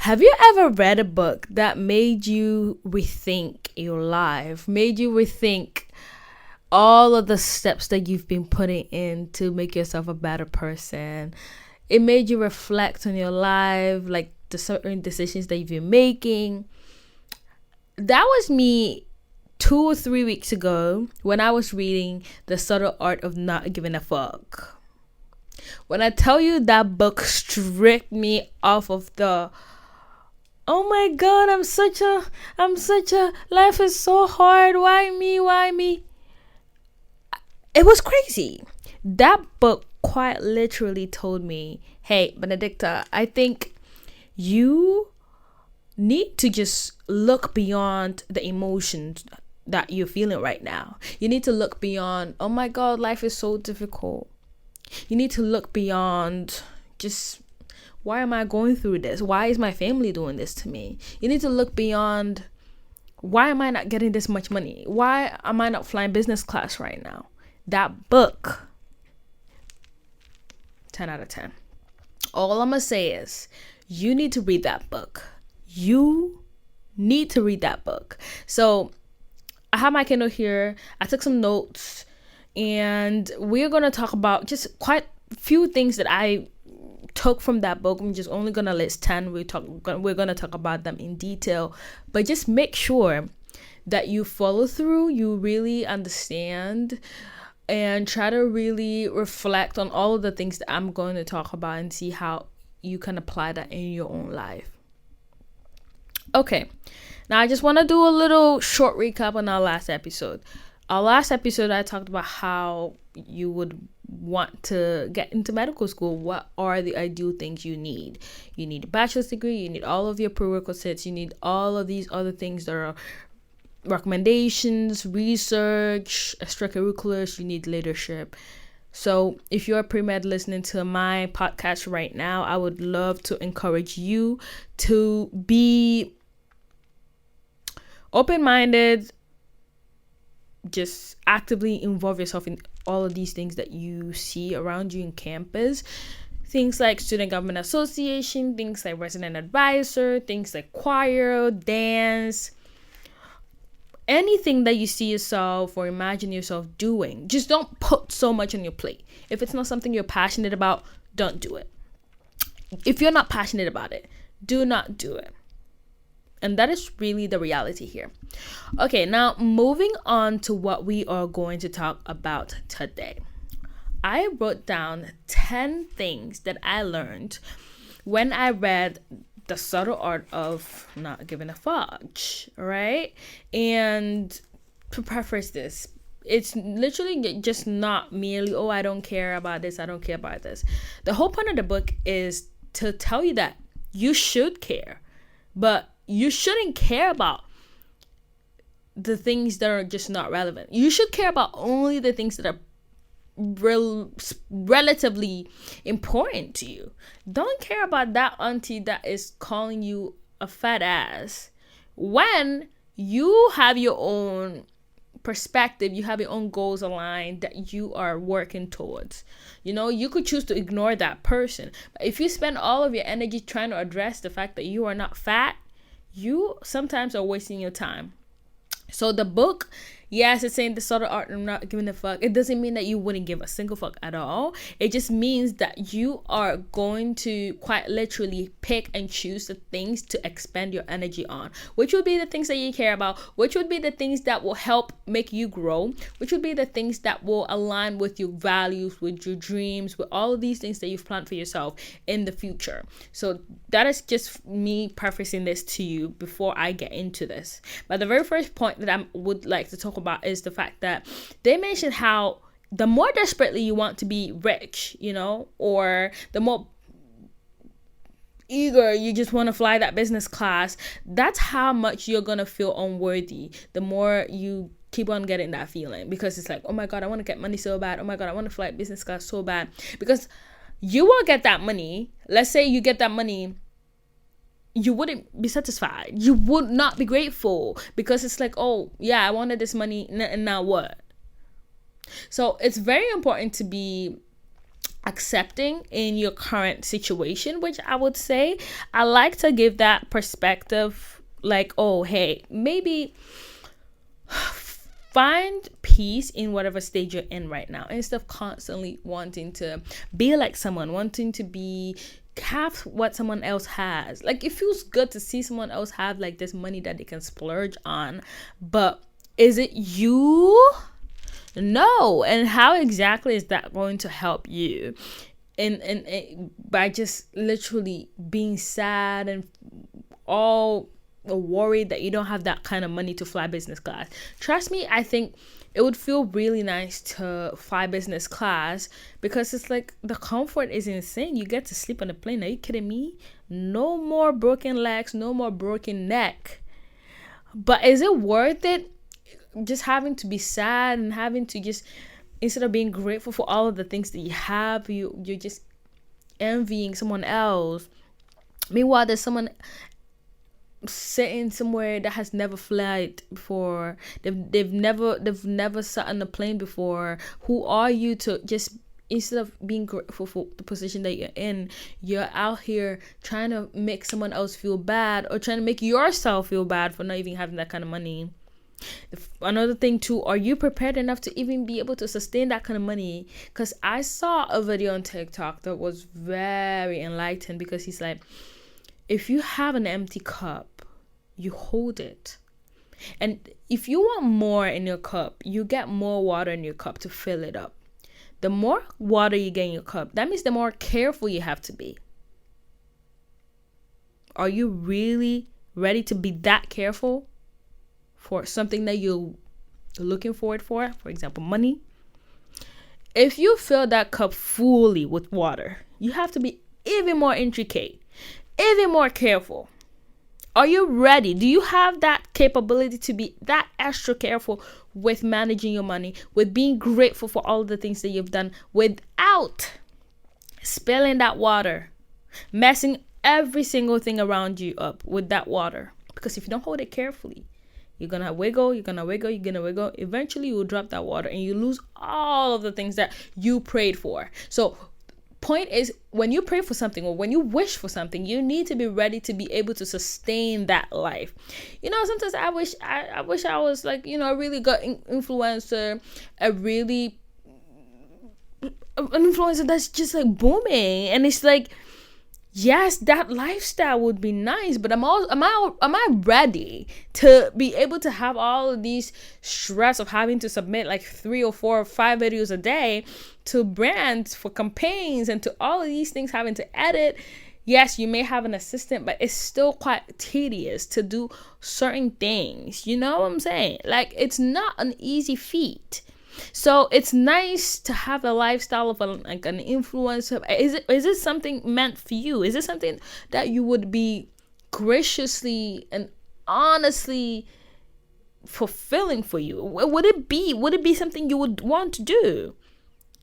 Have you ever read a book that made you rethink your life, made you rethink all of the steps that you've been putting in to make yourself a better person? It made you reflect on your life, like the certain decisions that you've been making. That was me 2 or 3 weeks ago when I was reading The Subtle Art of Not Giving a Fuck. When I tell you that book stripped me off of the, oh my God, I'm such a, life is so hard. Why me? It was crazy. That book quite literally told me, hey, Benedicta, I think you need to just look beyond the emotions that you're feeling right now. You need to look beyond, oh my God, life is so difficult. You need to look beyond just, why am I going through this? Why is my family doing this to me? You need to look beyond, why am I not getting this much money? Why am I not flying business class right now? That book, 10 out of 10. All I'm going to say is, you need to read that book. You need to read that book. So I have my Kindle here. I took some notes, and we're going to talk about just quite a few things that I took from that book. I'm just only going to list 10. We're going to talk about them in detail, but just make sure that you follow through, you really understand, and try to really reflect on all of the things that I'm going to talk about and see how you can apply that in your own life. Okay, now I just want to do a little short recap on our last episode. Our last episode, I talked about how you would want to get into medical school. What are the ideal things you need? You need a bachelor's degree, you need all of your prerequisites, you need all of these other things that are recommendations, research, extracurriculars, you need leadership. So if you're a pre-med listening to my podcast right now, I would love to encourage you to be open-minded, just actively involve yourself in all of these things that you see around you in campus. Things like student government association, things like resident advisor, things like choir, dance, anything that you see yourself or imagine yourself doing. Just don't put so much on your plate. If it's not something you're passionate about, don't do it. If you're not passionate about it, do not do it. And that is really the reality here. Okay, now moving on to what we are going to talk about today. I wrote down 10 things that I learned when I read The Subtle Art of Not Giving a Fuck, right? And to preface this, it's literally just not merely, oh, I don't care about this, I don't care about this. The whole point of the book is to tell you that you should care, but you shouldn't care about the things that are just not relevant. You should care about only the things that are relatively important to you. Don't care about that auntie that is calling you a fat ass when you have your own perspective, you have your own goals aligned that you are working towards. You know, you could choose to ignore that person, but if you spend all of your energy trying to address the fact that you are not fat, you sometimes are wasting your time. So the book, yes, it's saying The Subtle Art of Not Giving a Fuck. It doesn't mean that you wouldn't give a single fuck at all. It just means that you are going to quite literally pick and choose the things to expend your energy on, which would be the things that you care about, which would be the things that will help make you grow, which would be the things that will align with your values, with your dreams, with all of these things that you've planned for yourself in the future. So that is just me prefacing this to you before I get into this. But the very first point that I would like to talk about is the fact that they mentioned how the more desperately you want to be rich, you know, or the more eager you just want to fly that business class, that's how much you're gonna feel unworthy the more you keep on getting that feeling, because it's like, oh my God, I want to get money so bad, oh my God, I want to fly business class so bad. Because you will get that money. Let's say you get that money, you wouldn't be satisfied. You would not be grateful, because it's like, oh yeah, I wanted this money, and now what? So it's very important to be accepting in your current situation, which I would say I like to give that perspective, like, oh, hey, maybe find peace in whatever stage you're in right now, instead of constantly wanting to be like someone, wanting to be have what someone else has. Like, it feels good to see someone else have like this money that they can splurge on, but is it you? No. And how exactly is that going to help you? And by just literally being sad and all worried that you don't have that kind of money to fly business class. Trust me, I think it would feel really nice to fly business class, because it's like the comfort is insane. You get to sleep on the plane. Are you kidding me? No more broken legs, no more broken neck. But is it worth it? Just having to be sad and having to just, instead of being grateful for all of the things that you have, you're just envying someone else. Meanwhile, there's someone sitting somewhere that has never flown before. They've never sat on a plane before. Who are you to just, instead of being grateful for the position that you're in, you're out here trying to make someone else feel bad, or trying to make yourself feel bad for not even having that kind of money. Another thing too, are you prepared enough to even be able to sustain that kind of money? Because I saw a video on TikTok that was very enlightened, because he's like, if you have an empty cup, you hold it. And if you want more in your cup, you get more water in your cup to fill it up. The more water you get in your cup, that means the more careful you have to be. Are you really ready to be that careful for something that you're looking forward for example, money? If you fill that cup fully with water, you have to be even more intricate, even more careful. Are you ready? Do you have that capability to be that extra careful with managing your money, with being grateful for all the things that you've done, without spilling that water, messing every single thing around you up with that water? Because if you don't hold it carefully, you're gonna wiggle. Eventually, you will drop that water and you lose all of the things that you prayed for. So, point is, when you pray for something or when you wish for something, you need to be ready to be able to sustain that life. Sometimes I wish I was like, a really good influencer, an influencer that's just like booming, and it's like, yes, that lifestyle would be nice, but am I ready to be able to have all of these stress of having to submit like 3 or 4 or 5 videos a day to brands for campaigns, and to all of these things having to edit? Yes, you may have an assistant, but it's still quite tedious to do certain things. You know what I'm saying? Like, it's not an easy feat. So it's nice to have a lifestyle of an influencer. Is it something meant for you? Is it something that you would be graciously and honestly fulfilling for you? Would it be something you would want to do?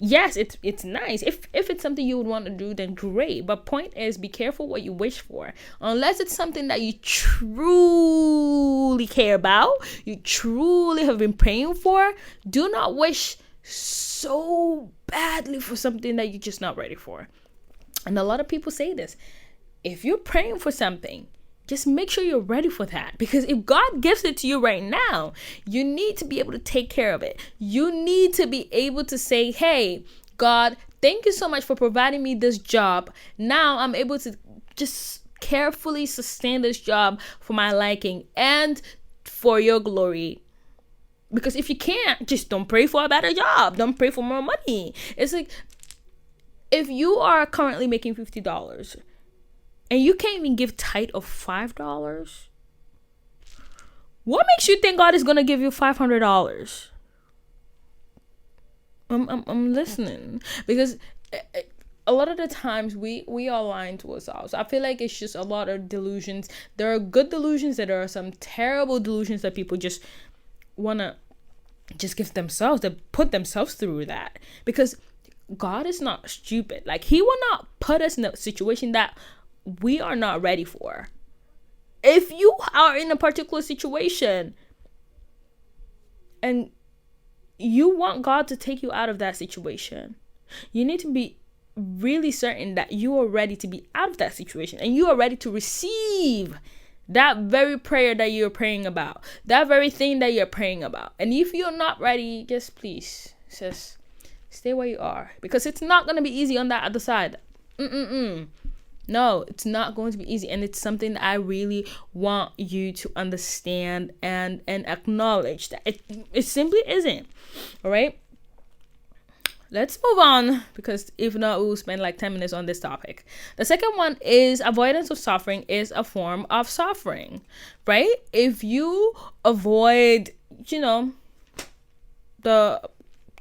Yes, it's nice. If it's something you would want to do, then great. But point is, be careful what you wish for. Unless it's something that you truly care about, you truly have been praying for, do not wish so badly for something that you're just not ready for. And a lot of people say this. If you're praying for something, just make sure you're ready for that. Because if God gives it to you right now, you need to be able to take care of it. You need to be able to say, hey, God, thank you so much for providing me this job. Now I'm able to just carefully sustain this job for my liking and for your glory. Because if you can't, just don't pray for a better job. Don't pray for more money. It's like, if you are currently making $50, and you can't even give tithe of $5, what makes you think God is gonna give you $500? I'm listening, because a lot of the times we are lying to ourselves. I feel like it's just a lot of delusions. There are good delusions, there are some terrible delusions that people just wanna just give themselves, to put themselves through that, because God is not stupid. Like, He will not put us in a situation that we are not ready for. If you are in a particular situation and you want God to take you out of that situation, you need to be really certain that you are ready to be out of that situation and you are ready to receive that very prayer that you're praying about, that very thing that you're praying about. And if you're not ready, just please, just stay where you are, because it's not going to be easy on that other side. No, it's not going to be easy. And it's something that I really want you to understand and acknowledge that it simply isn't. All right. Let's move on, because if not, we'll spend like 10 minutes on this topic. The second one is avoidance of suffering is a form of suffering, right? If you avoid, the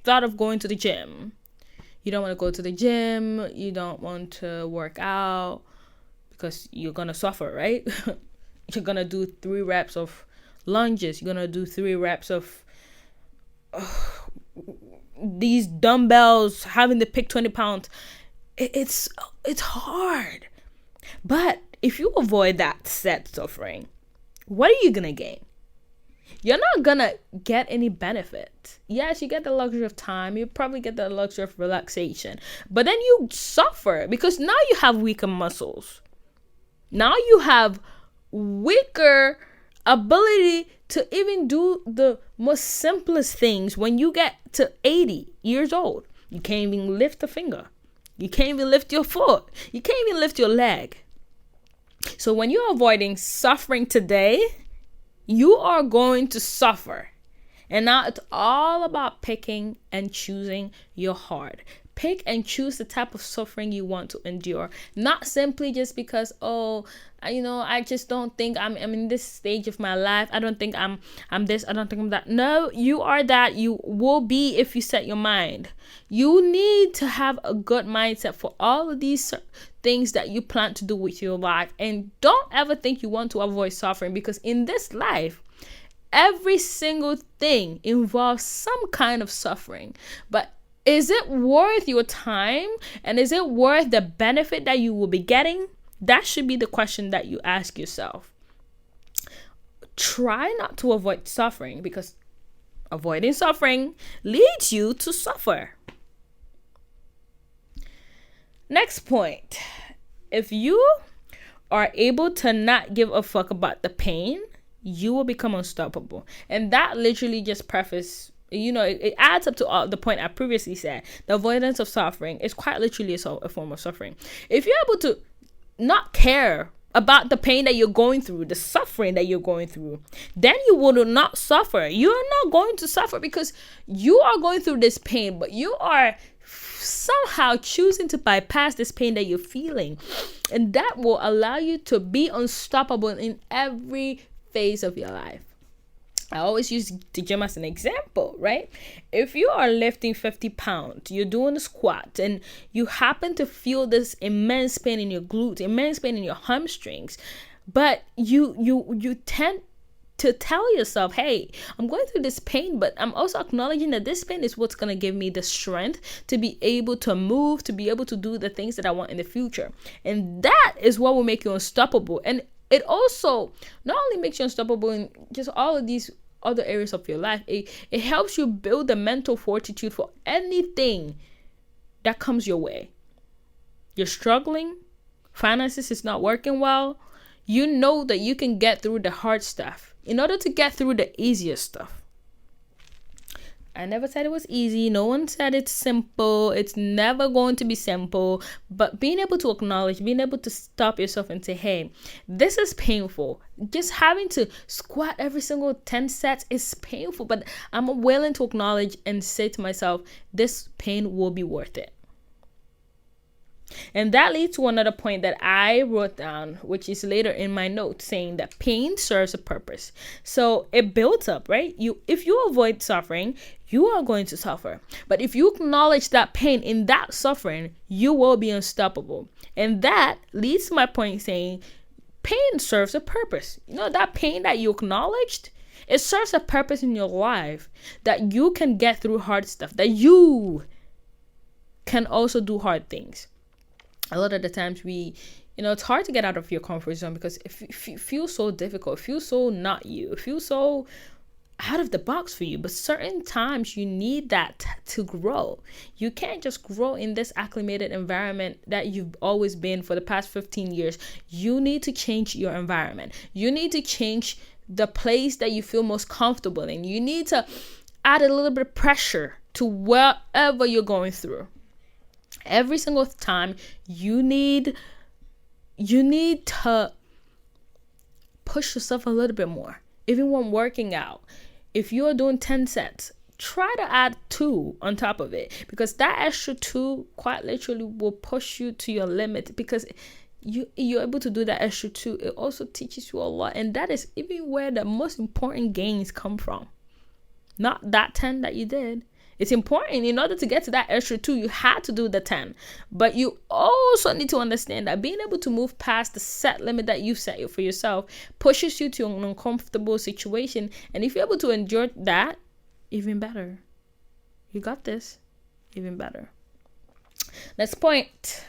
thought of going to the gym, you don't want to go to the gym, you don't want to work out because you're going to suffer, right? You're going to do 3 reps of lunges. You're going to do 3 reps of these dumbbells, having to pick 20 pounds. It's hard. But if you avoid that set suffering, what are you going to gain? You're not going to get any benefit. Yes, you get the luxury of time. You probably get the luxury of relaxation. But then you suffer because now you have weaker muscles. Now you have weaker ability to even do the most simplest things. When you get to 80 years old, you can't even lift a finger. You can't even lift your foot. You can't even lift your leg. So when you're avoiding suffering today, you are going to suffer. And now it's all about picking and choosing your heart. Pick and choose the type of suffering you want to endure. Not simply just because, I just don't think I'm in this stage of my life. I don't think I'm this. I don't think I'm that. No, you are that. You will be if you set your mind. You need to have a good mindset for all of these things that you plan to do with your life. And don't ever think you want to avoid suffering, because in this life, every single thing involves some kind of suffering. But is it worth your time? And is it worth the benefit that you will be getting? That should be the question that you ask yourself. Try not to avoid suffering, because avoiding suffering leads you to suffer. Next point. If you are able to not give a fuck about the pain, you will become unstoppable. And that literally just it adds up to all the point I previously said. The avoidance of suffering is quite literally a form of suffering. If you're able to not care about the pain that you're going through, the suffering that you're going through, then you will not suffer. You're not going to suffer because you are going through this pain, but you are somehow choosing to bypass this pain that you're feeling. And that will allow you to be unstoppable in every phase of your life. I always use the gym as an example, right? If you are lifting 50 pounds, you're doing a squat, and you happen to feel this immense pain in your glutes, immense pain in your hamstrings, but you tend to tell yourself, hey, I'm going through this pain, but I'm also acknowledging that this pain is what's going to give me the strength to be able to move, to be able to do the things that I want in the future. And that is what will make you unstoppable. And it also not only makes you unstoppable in just all of these other areas of your life, it helps you build the mental fortitude for anything that comes your way. You're struggling, finances is not working well, you know that you can get through the hard stuff in order to get through the easier stuff. I never said it was easy. No one said it's simple. It's never going to be simple. But being able to acknowledge, being able to stop yourself and say, hey, this is painful. Just having to squat every single 10 sets is painful. But I'm willing to acknowledge and say to myself, this pain will be worth it. And that leads to another point that I wrote down, which is later in my notes, saying that pain serves a purpose. So it builds up, right? If you avoid suffering, you are going to suffer. But if you acknowledge that pain in that suffering, you will be unstoppable. And that leads to my point saying pain serves a purpose. That pain that you acknowledged, it serves a purpose in your life, that you can get through hard stuff, that you can also do hard things. A lot of the times it's hard to get out of your comfort zone because it feels so difficult. It feels so not you. It feels so, out of the box for you, but certain times you need that to grow. You can't just grow in this acclimated environment that you've always been for the past 15 years. You need to change your environment. You need to change the place that you feel most comfortable in. You need to add a little bit of pressure to wherever you're going through. Every single time you need to push yourself a little bit more. Even when working out, if you're doing 10 sets, try to add 2 on top of it, because that extra 2 quite literally will push you to your limit, because you're able to do that extra 2. It also teaches you a lot, and that is even where the most important gains come from. Not that 10 that you did. It's important. In order to get to that extra 2, you had to do the 10. But you also need to understand that being able to move past the set limit that you set for yourself pushes you to an uncomfortable situation. And if you're able to endure that, even better. You got this. Even better. Next point.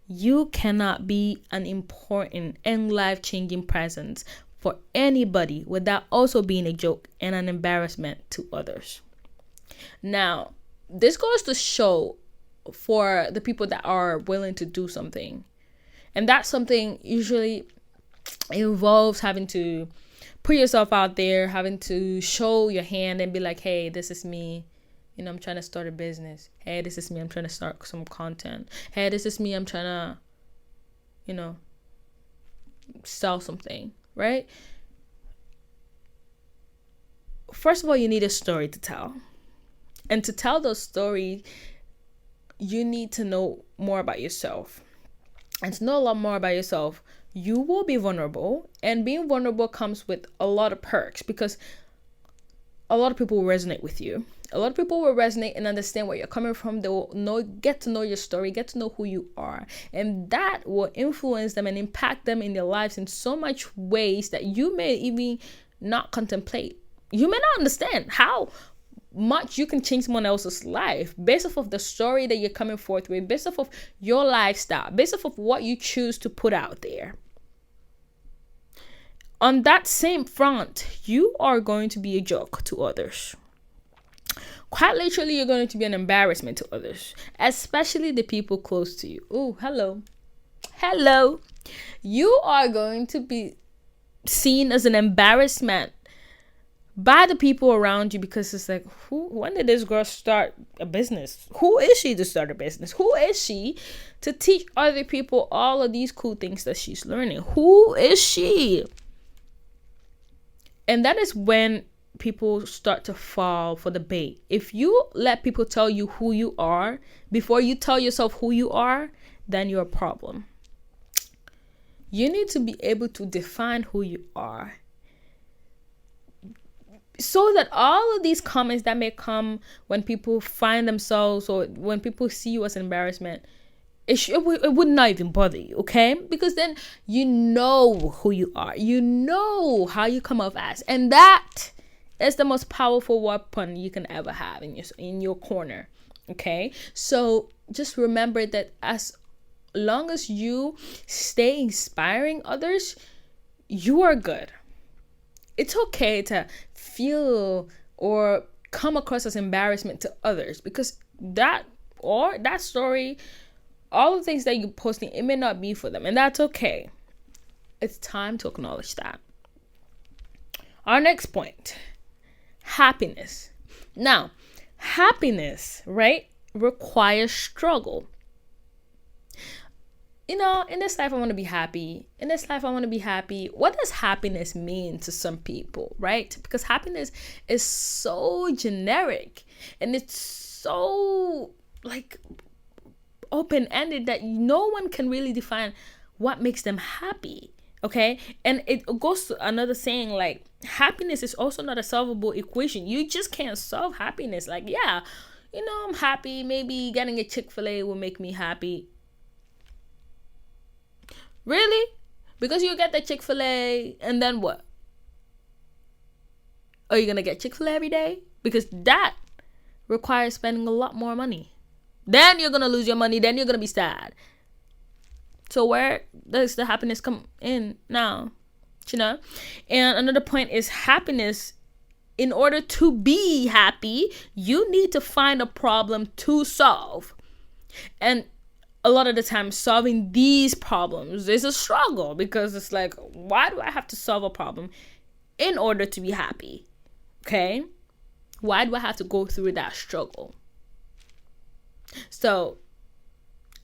You cannot be an important and life-changing presence for anybody without also being a joke and an embarrassment to others. Now, this goes to show for the people that are willing to do something. And that something usually involves having to put yourself out there, having to show your hand and be like, hey, this is me. I'm trying to start a business. Hey, this is me. I'm trying to start some content. Hey, this is me. I'm trying to, sell something, right? First of all, you need a story to tell. And to tell those stories, you need to know more about yourself. And to know a lot more about yourself, you will be vulnerable. And being vulnerable comes with a lot of perks, because a lot of people will resonate with you. A lot of people will resonate and understand where you're coming from. They will get to know your story, get to know who you are. And that will influence them and impact them in their lives in so much ways that you may even not contemplate. You may not understand how much you can change someone else's life based off of the story that you're coming forth with, based off of your lifestyle, based off of what you choose to put out there. On that same front, you are going to be a joke to others. Quite literally, you're going to be an embarrassment to others, especially the people close to you. Oh, hello. You are going to be seen as an embarrassment by the people around you, because it's like, when did this girl start a business? Who is she to start a business? Who is she to teach other people all of these cool things that she's learning? Who is she? And that is when people start to fall for the bait. If you let people tell you who you are before you tell yourself who you are, then you're a problem. You need to be able to define who you are, so that all of these comments that may come when people find themselves, or when people see you as an embarrassment, it would not even bother you, okay? Because then you know who you are. You know how you come off as. And that is the most powerful weapon you can ever have in your corner, okay? So just remember that as long as you stay inspiring others, you are good. It's okay to feel or come across as embarrassment to others, because that story, all the things that you're posting, it may not be for them, and that's okay. It's time to acknowledge that. Our next point, happiness. Now, happiness, right, requires struggle. In this life, I want to be happy. In this life, I want to be happy. What does happiness mean to some people, right? Because happiness is so generic, and it's so open-ended that no one can really define what makes them happy, okay? And it goes to another saying, like, happiness is also not a solvable equation. You just can't solve happiness. Like, yeah, I'm happy. Maybe getting a Chick-fil-A will make me happy. Really? Because you get the Chick-fil-A, and then what? Are you going to get Chick-fil-A every day? Because that requires spending a lot more money. Then you're going to lose your money. Then you're going to be sad. So where does the happiness come in now? And another point is, happiness in order to be happy, you need to find a problem to solve. And a lot of the time, solving these problems is a struggle, because it's like, why do I have to solve a problem in order to be happy? Okay? Why do I have to go through that struggle? So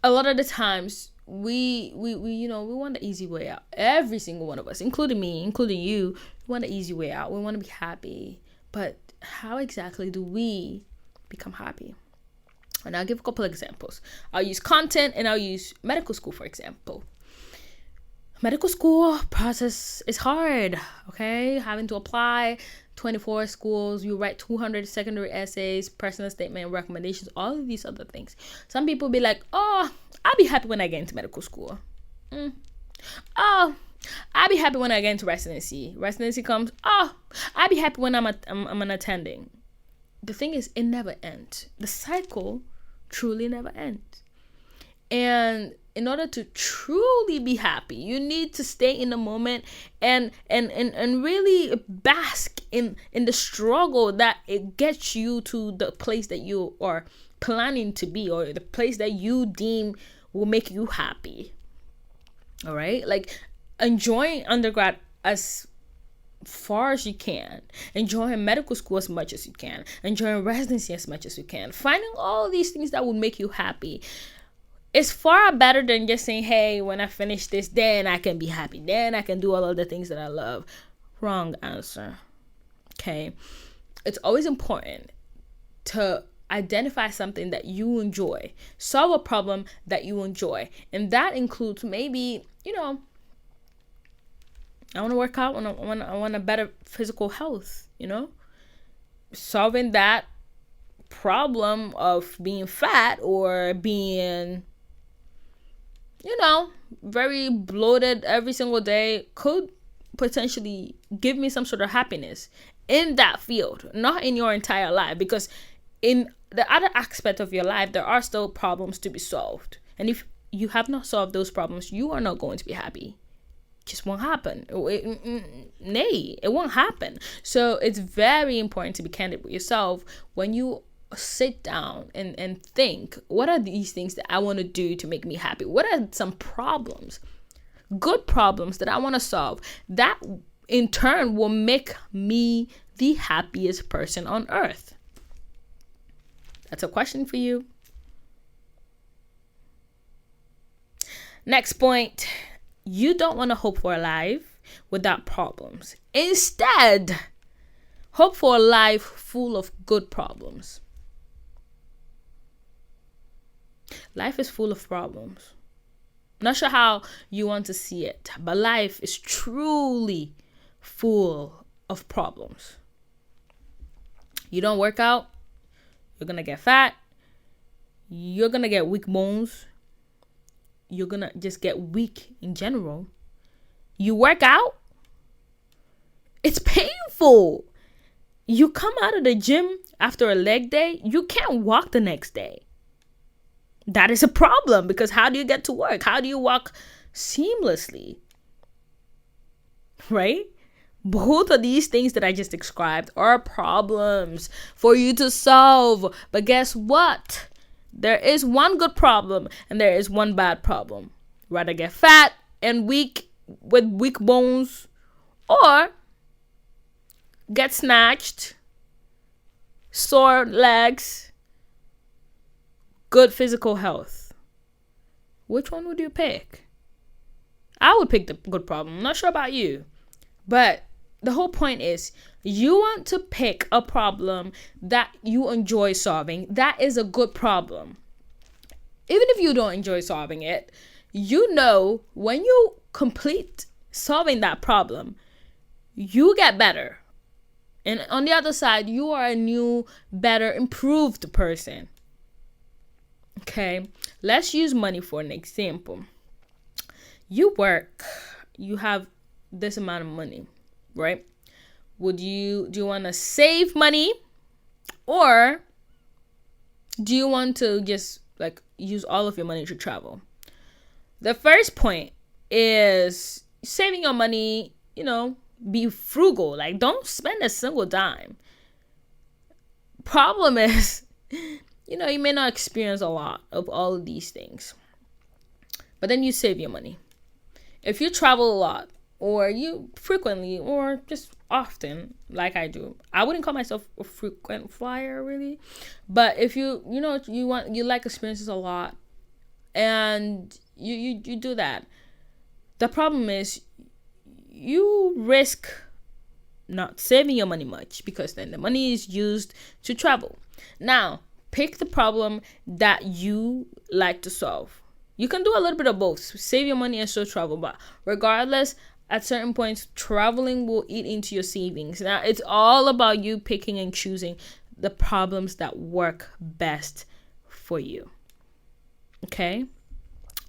a lot of the times we want the easy way out. Every single one of us, including me, including you, we want the easy way out. We want to be happy. But how exactly do we become happy? And I'll give a couple examples. I'll use content, and I'll use medical school, for example. Medical school process is hard, okay? Having to apply 24 schools, you write 200 secondary essays, personal statement, recommendations, all of these other things. Some people be like, oh, I'll be happy when I get into medical school. Oh, I'll be happy when I get into residency. Residency comes, oh, I'll be happy when I'm an attending. The thing is, it never ends. The cycle truly never ends. And in order to truly be happy, you need to stay in the moment and really bask in the struggle that it gets you to the place that you are planning to be, or the place that you deem will make you happy. All right? Like, enjoying undergrad as far as you can, enjoying medical school as much as you can, enjoying residency as much as you can, finding all these things that would make you happy. It's far better than just saying, hey, when I finish this, then I can be happy, then I can do all of the things that I love. Wrong answer. Okay? It's always important to identify something that you enjoy, solve a problem that you enjoy, and that includes maybe, I want to work out. I want a better physical health, Solving that problem of being fat or being, very bloated every single day could potentially give me some sort of happiness in that field, not in your entire life. Because in the other aspect of your life, there are still problems to be solved. And if you have not solved those problems, you are not going to be happy. Just won't happen. It won't happen. So it's very important to be candid with yourself when you sit down and think, what are these things that I want to do to make me happy? What are some problems, good problems that I want to solve that in turn will make me the happiest person on earth? That's a question for you. Next point. You don't want to hope for a life without problems. Instead, hope for a life full of good problems. Life is full of problems. Not sure how you want to see it, but life is truly full of problems. You don't work out, you're going to get fat. You're going to get weak bones. You're going to just get weak in general. You work out, it's painful. You come out of the gym after a leg day, you can't walk the next day. That is a problem, because how do you get to work? How do you walk seamlessly? Right? Both of these things that I just described are problems for you to solve. But guess what? There is one good problem and there is one bad problem. Rather get fat and weak with weak bones, or get snatched, sore legs, good physical health. Which one would you pick? I would pick the good problem. I'm not sure about you. But the whole point is, you want to pick a problem that you enjoy solving. That is a good problem. Even if you don't enjoy solving it, when you complete solving that problem, you get better. And on the other side, you are a new, better, improved person. Okay, let's use money for an example. You work, you have this amount of money, right? Do you want to save money, or do you want to just use all of your money to travel? The first point is saving your money. be frugal. Like, don't spend a single dime. Problem is, you may not experience a lot of all of these things, but then you save your money. If you travel a lot, or you frequently, or just often, like I do, I wouldn't call myself a frequent flyer really, but if you like experiences a lot, and you do that, the problem is you risk not saving your money much, because then the money is used to travel. Now, pick the problem that you like to solve. You can do a little bit of both, save your money and still travel, but regardless, at certain points, traveling will eat into your savings. Now, it's all about you picking and choosing the problems that work best for you. Okay?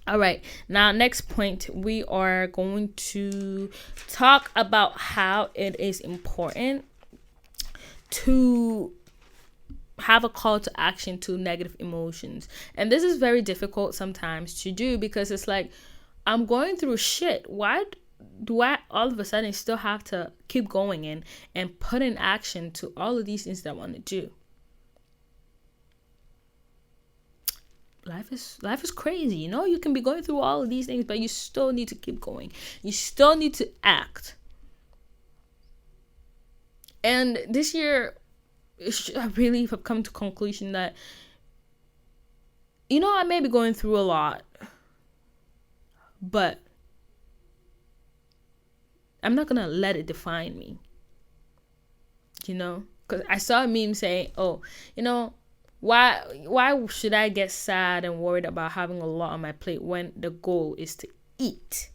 All right. Now, next point, we are going to talk about how it is important to have a call to action to negative emotions. And this is very difficult sometimes to do, because it's like, I'm going through shit. Why do I all of a sudden still have to keep going in and put in action to all of these things that I want to do? Life is crazy. You can be going through all of these things, but you still need to keep going. You still need to act. And this year, I really have come to the conclusion that, I may be going through a lot, but I'm not gonna let it define me. Because I saw a meme saying, "Oh, why should I get sad and worried about having a lot on my plate when the goal is to eat?"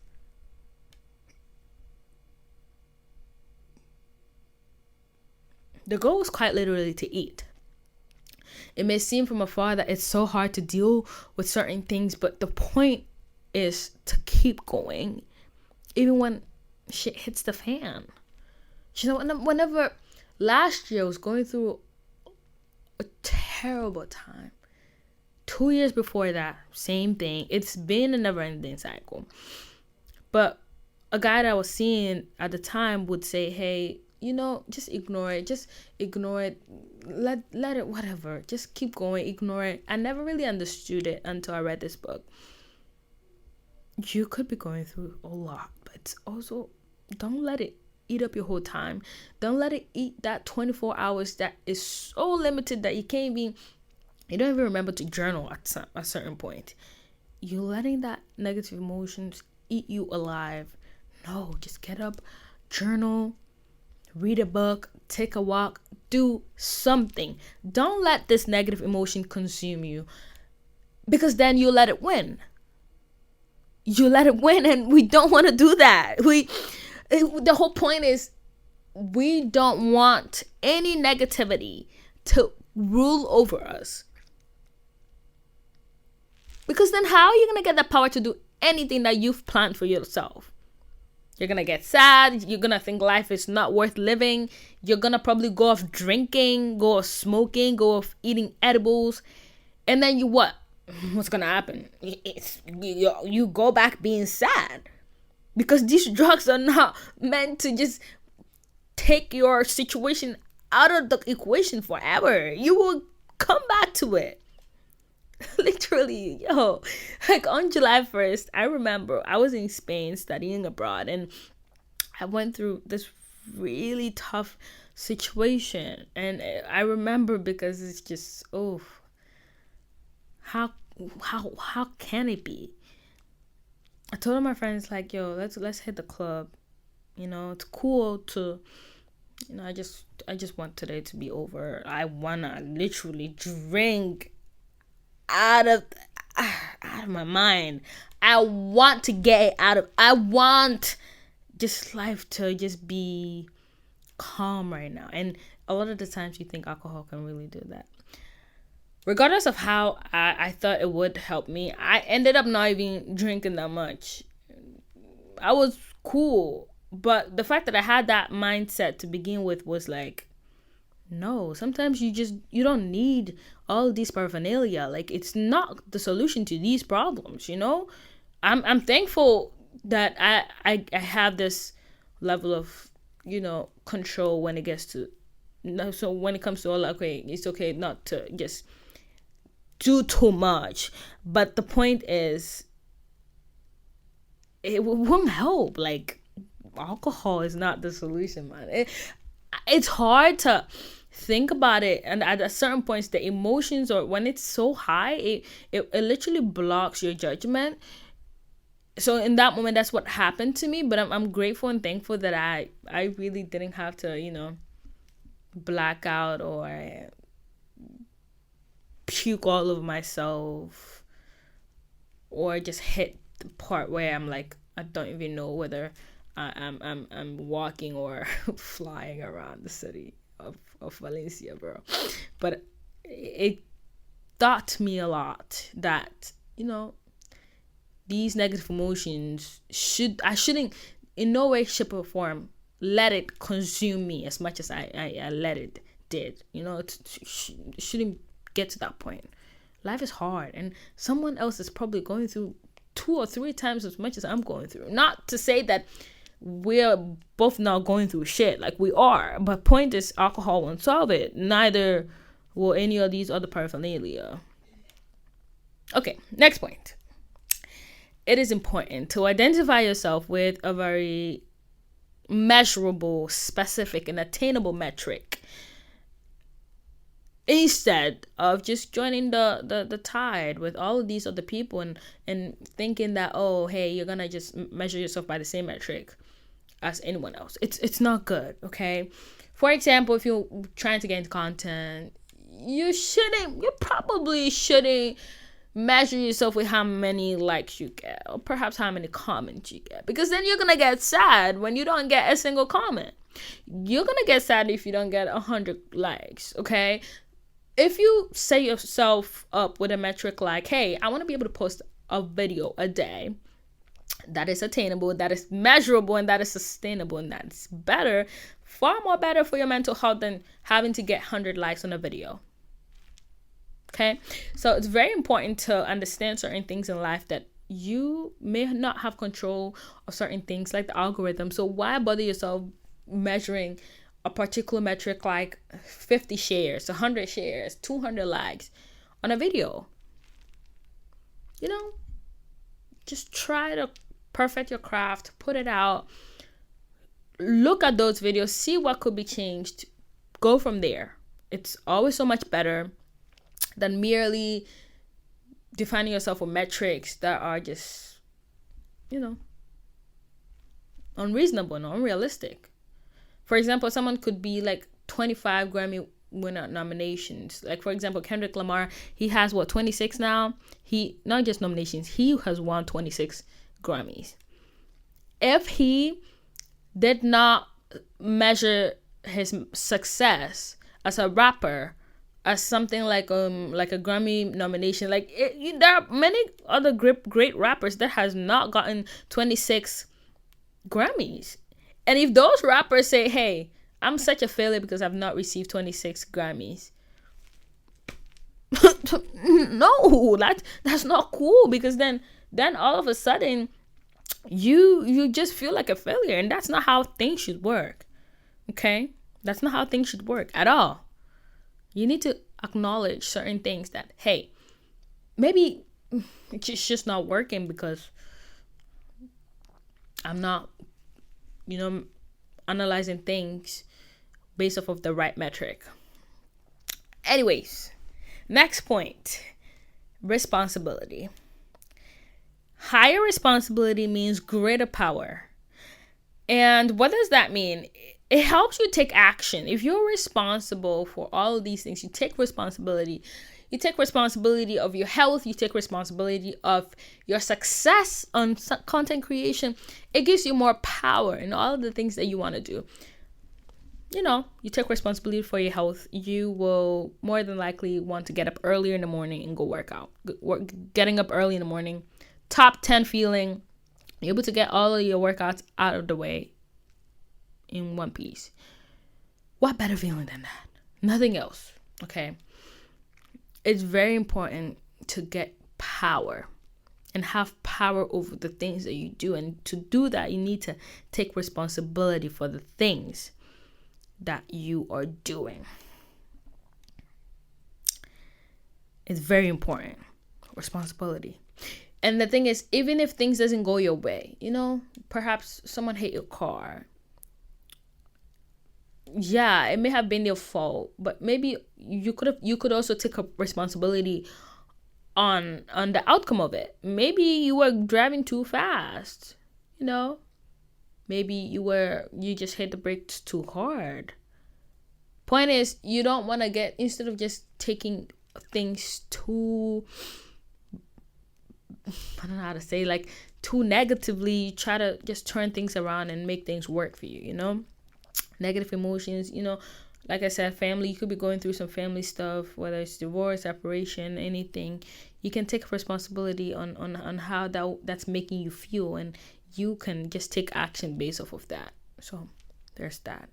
The goal is quite literally to eat. It may seem from afar that it's so hard to deal with certain things, but the point is to keep going, even when shit hits the fan. Whenever last year I was going through a terrible time. 2 years before that, same thing. It's been a never-ending cycle. But a guy that I was seeing at the time would say, "Hey, just ignore it. Just ignore it. Let it, whatever. Just keep going. Ignore it." I never really understood it until I read this book. You could be going through a lot, but it's also, don't let it eat up your whole time. Don't let it eat that 24 hours that is so limited that you don't even remember to journal at a certain point. You're letting that negative emotions eat you alive. No, just get up, journal, read a book, take a walk, do something. Don't let this negative emotion consume you, because then you let it win. And we don't want to do that. The whole point is, we don't want any negativity to rule over us. Because then how are you going to get the power to do anything that you've planned for yourself? You're going to get sad. You're going to think life is not worth living. You're going to probably go off drinking, go off smoking, go off eating edibles. And then what? What's going to happen? You go back being sad. Because these drugs are not meant to just take your situation out of the equation forever. You will come back to it. Literally, like on July 1st, I remember I was in Spain studying abroad, and I went through this really tough situation. And I remember, because it's just, how can it be? I told my friends, like, "Yo, let's hit the club. It's cool to, I just want today to be over. I wanna literally drink out of my mind. I want to get I want just life to just be calm right now." And a lot of the times you think alcohol can really do that. Regardless of how I thought it would help me, I ended up not even drinking that much. I was cool. But the fact that I had that mindset to begin with was like, no, sometimes you don't need all these paraphernalia. Like, it's not the solution to these problems, I'm thankful that I have this level of control when it gets to, no, so when it comes to all, okay, it's okay not to just do too much. But the point is, it won't help. Like, alcohol is not the solution, man. It's hard to think about it, and at a certain points, the emotions, or when it's so high, it literally blocks your judgment. So in that moment, that's what happened to me. But I'm grateful and thankful that I really didn't have to black out or puke all over myself, or just hit the part where I'm like, I don't even know whether I'm walking or flying around the city of Valencia, bro. But it taught me a lot that these negative emotions I shouldn't in no way, shape, or form let it consume me as much as I let it did. It shouldn't get to that point. Life is hard, and someone else is probably going through 2 or 3 times as much as I'm going through. Not to say that we're both not going through shit, like we are, but point is, alcohol won't solve it. Neither will any of these other paraphernalia. Okay, next point. It is important to identify yourself with a very measurable, specific, and attainable metric, instead of just joining the tide with all of these other people and thinking that, oh, hey, you're gonna just measure yourself by the same metric as anyone else. It's not good, okay? For example, if you're trying to get into content, you probably shouldn't measure yourself with how many likes you get, or perhaps how many comments you get, because then you're gonna get sad when you don't get a single comment. You're gonna get sad if you don't get 100 likes, okay? If you set yourself up with a metric like, hey, I want to be able to post a video a day that is attainable, that is measurable, and that is sustainable, and that's better, far more better for your mental health than having to get 100 likes on a video. Okay, so it's very important to understand certain things in life that you may not have control of, certain things like the algorithm. So why bother yourself measuring a particular metric like 50 shares, 100 shares, 200 likes on a video? Just try to perfect your craft, put it out, look at those videos, see what could be changed, go from there. It's always so much better than merely defining yourself with metrics that are just, unreasonable and unrealistic. For example, someone could be like 25 Grammy winner nominations. Like, for example, Kendrick Lamar, he has 26 now. He not just nominations, he has won 26 Grammys. If he did not measure his success as a rapper as something like a Grammy nomination, there are many other great rappers that has not gotten 26 Grammys. And if those rappers say, hey, I'm such a failure because I've not received 26 Grammys, no, that's not cool, because then all of a sudden you just feel like a failure, and that's not how things should work. Okay? That's not how things should work at all. You need to acknowledge certain things that, hey, maybe it's just not working because I'm not, analyzing things based off of the right metric. Anyways, next point, responsibility. Higher responsibility means greater power. And what does that mean? It helps you take action. If you're responsible for all of these things, you take responsibility. You take responsibility of your health. You take responsibility of your success on content creation. It gives you more power in all of the things that you want to do. You take responsibility for your health. You will more than likely want to get up earlier in the morning and go work out. Getting up early in the morning, top 10 feeling, you're able to get all of your workouts out of the way in one piece. What better feeling than that? Nothing else. Okay. It's very important to get power. and have power over the things that you do. And to do that, you need to take responsibility for the things that you are doing. It's very important. Responsibility. And the thing is, even if things doesn't go your way, perhaps someone hit your car. Yeah, it may have been your fault, but maybe you could also take up responsibility on the outcome of it. Maybe you were driving too fast, maybe you just hit the brakes too hard. Point is, you don't want to get, instead of just taking things too, I don't know how to say, like too negatively, you try to just turn things around and make things work for you, negative emotions, like I said, family, you could be going through some family stuff, whether it's divorce, separation, anything. You can take responsibility on how that's making you feel, and you can just take action based off of that. So there's that.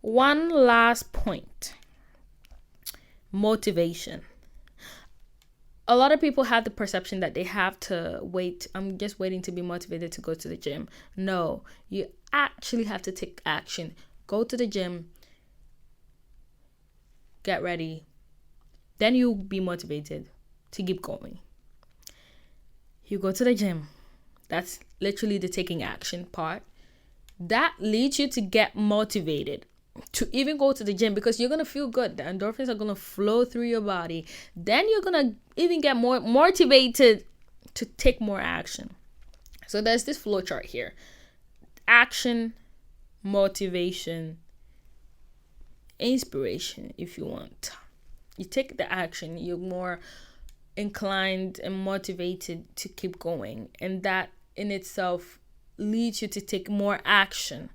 One last point. Motivation. A lot of people have the perception that they have to wait. I'm just waiting to be motivated to go to the gym. No, you actually have to take action. Go to the gym. Get ready. Then you'll be motivated to keep going. You go to the gym. That's literally the taking action part. That leads you to get motivated to even go to the gym, because you're going to feel good. The endorphins are going to flow through your body. Then you're going to even get more motivated to take more action. So there's this flow chart here. Action, motivation, inspiration, if you want. You take the action, you're more inclined and motivated to keep going. And that in itself leads you to take more action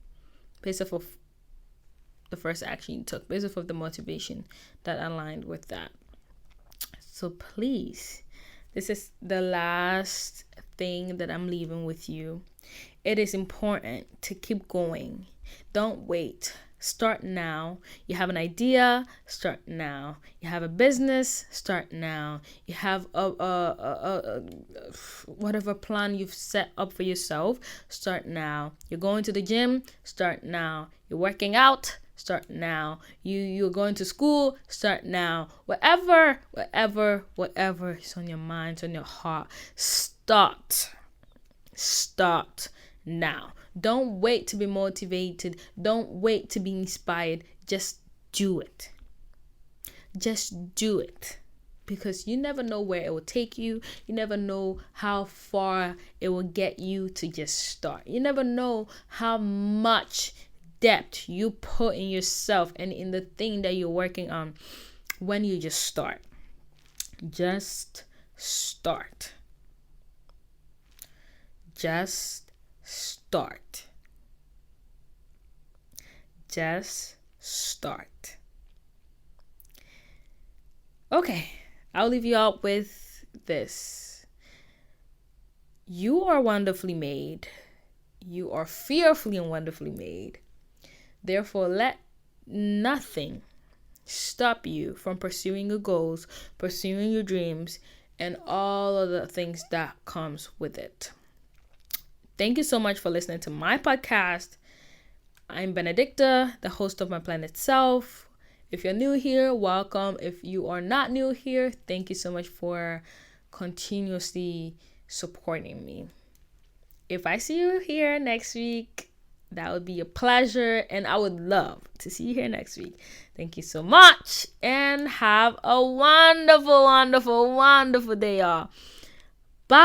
based off of the first action you took, based off of the motivation that aligned with that. So please, this is the last thing that I'm leaving with you. It is important to keep going. Don't wait. Start now. You have an idea, start now. You have a business, start now. You have a whatever plan you've set up for yourself, start now. You're going to the gym, start now. You're working out, start now. You're going to school, start now. Whatever is on your mind, on your heart, start now. Don't wait to be motivated. Don't wait to be inspired. Just do it. Just do it. Because you never know where it will take you. You never know how far it will get you to just start. You never know how much depth you put in yourself and in the thing that you're working on when you just start. Just start. Just start. Just start. Okay, I'll leave you out with this. You are wonderfully made. You are fearfully and wonderfully made. Therefore, let nothing stop you from pursuing your goals, pursuing your dreams, and all of the things that comes with it. Thank you so much for listening to my podcast. I'm Benedicta, the host of My Planet Self. If you're new here, welcome. If you are not new here, thank you so much for continuously supporting me. If I see you here next week, that would be a pleasure, and I would love to see you here next week. Thank you so much, and have a wonderful, wonderful, wonderful day, y'all. Bye.